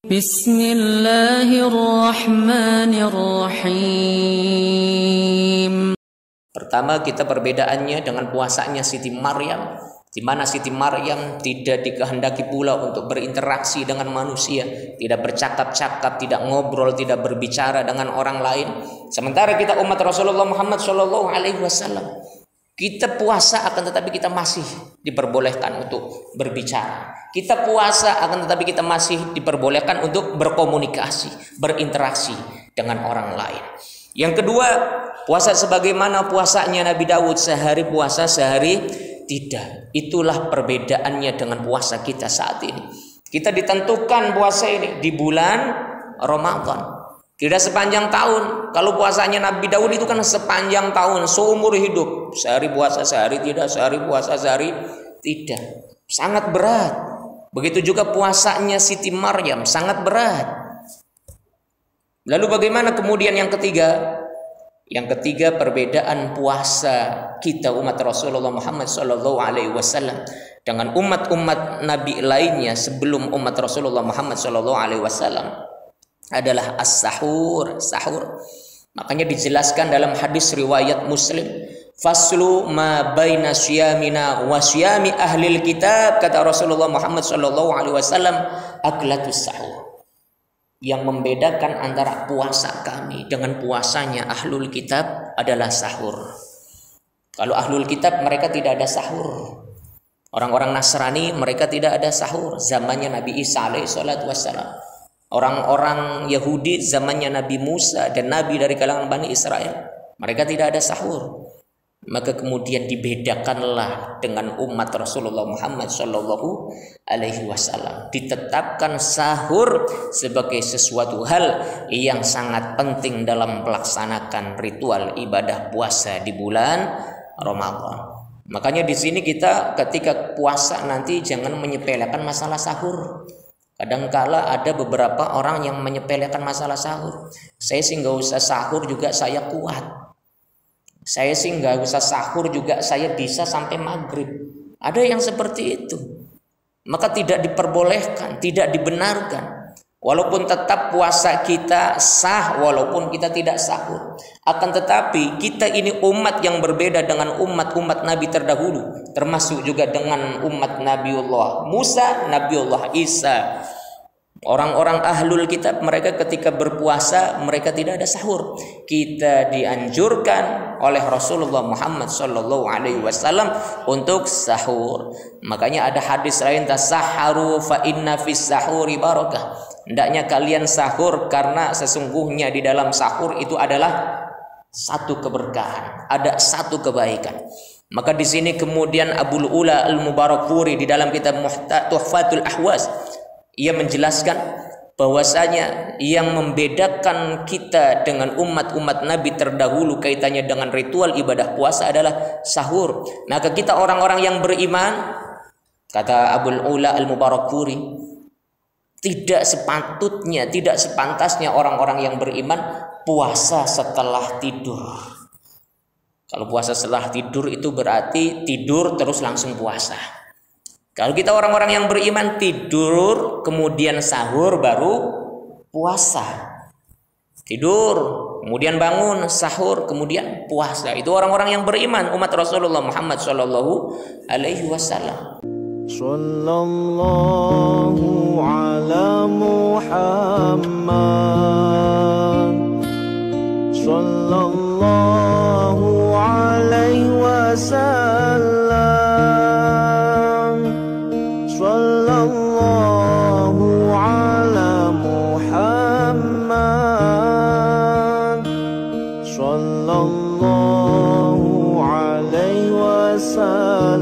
Bismillahirrahmanirrahim. Pertama, kita perbedaannya dengan puasanya Siti Maryam, di mana Siti Maryam tidak dikehendaki pula untuk berinteraksi dengan manusia, tidak bercakap-cakap, tidak ngobrol, tidak berbicara dengan orang lain. Sementara kita umat Rasulullah Muhammad SAW, kita puasa akan tetapi kita masih diperbolehkan untuk berbicara. Kita puasa akan tetapi kita masih diperbolehkan untuk berkomunikasi, berinteraksi dengan orang lain. Yang kedua, puasa sebagaimana puasanya Nabi Daud, sehari puasa sehari tidak. Itulah perbedaannya dengan puasa kita saat ini. Kita ditentukan puasa ini di bulan Ramadan. Tidak sepanjang tahun. Kalau puasanya Nabi Daud itu kan sepanjang tahun, seumur hidup. Sehari puasa, sehari tidak, sehari puasa, sehari tidak. Sangat berat. Begitu juga puasanya Siti Maryam, sangat berat. Lalu bagaimana kemudian yang ketiga? Yang ketiga, perbedaan puasa kita umat Rasulullah Muhammad SAW dengan umat-umat Nabi lainnya sebelum umat Rasulullah Muhammad SAW adalah as-sahur, sahur. Makanya dijelaskan dalam hadis riwayat Muslim, faslu ma baina syamina wa syami ahlil kitab, kata Rasulullah Muhammad SAW, aklatus sahur. Yang membedakan antara puasa kami dengan puasanya ahlul kitab adalah sahur. Kalau ahlul kitab mereka tidak ada sahur. Orang-orang Nasrani mereka tidak ada sahur zamannya Nabi Isa alaihissalam. Orang-orang Yahudi zamannya Nabi Musa dan Nabi dari kalangan Bani Israel, mereka tidak ada sahur. Maka kemudian dibedakanlah dengan umat Rasulullah Muhammad SAW. Ditetapkan sahur sebagai sesuatu hal yang sangat penting dalam melaksanakan ritual ibadah puasa di bulan Ramadan. Makanya di sini kita ketika puasa nanti jangan menyepelekan masalah sahur. Kadangkala ada beberapa orang yang menyepelekan masalah sahur. Saya sih nggak usah sahur juga saya kuat. Saya sih nggak usah sahur juga saya bisa sampai maghrib. Ada yang seperti itu. Maka tidak diperbolehkan, tidak dibenarkan. Walaupun tetap puasa kita sah, walaupun kita tidak sahur. Akan tetapi kita ini umat yang berbeda dengan umat-umat Nabi terdahulu. Termasuk juga dengan umat Nabiullah Musa, Nabiullah Isa. Orang-orang ahlul kitab mereka ketika berpuasa mereka tidak ada sahur. Kita dianjurkan oleh Rasulullah Muhammad SAW untuk sahur. Makanya ada hadis lain, tasaharu fa inna fis sahuri barakah. Hendaknya kalian sahur karena sesungguhnya di dalam sahur itu adalah satu keberkahan, ada satu kebaikan. Maka di sini kemudian Abul Ula Al-Mubarakfuri di dalam kitab Tuhfatul Ahwas ia menjelaskan bahwasanya yang membedakan kita dengan umat-umat Nabi terdahulu kaitannya dengan ritual ibadah puasa adalah sahur. Maka kita orang-orang yang beriman, kata Abul Ula Al-Mubarakfuri, tidak sepatutnya, tidak sepantasnya orang-orang yang beriman puasa setelah tidur. Kalau puasa setelah tidur itu berarti tidur terus langsung puasa. Kalau kita orang-orang yang beriman tidur kemudian sahur baru puasa. Tidur kemudian bangun sahur kemudian puasa. Itu orang-orang yang beriman umat Rasulullah Muhammad SAW. Sallallahu ala Muhammad Sallallahu alaihi wasallam Sallallahu ala Muhammad Sallallahu alaihi wasallam.